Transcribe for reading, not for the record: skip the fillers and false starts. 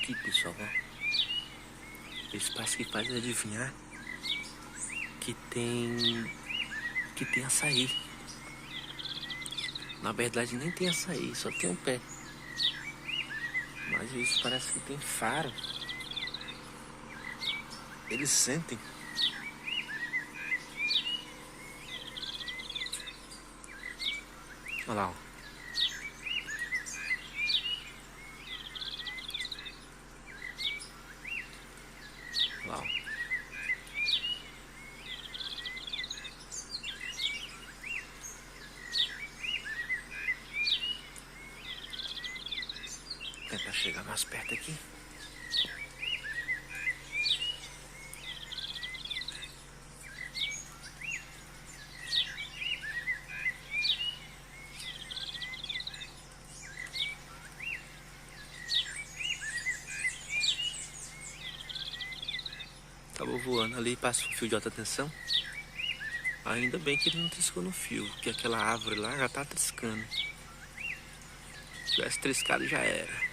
aqui, pessoal, ó. Esse parece que faz adivinhar que tem açaí. Na verdade nem tem açaí, só tem um pé. Mas isso parece que tem faro. Eles sentem. Olha lá, ó. Olha lá, ó. Vou tentar chegar mais perto aqui. Tava voando ali, passa um fio de alta tensão. Ainda bem que ele não triscou no fio, que aquela árvore lá já tá triscando. Se tivesse triscado já era.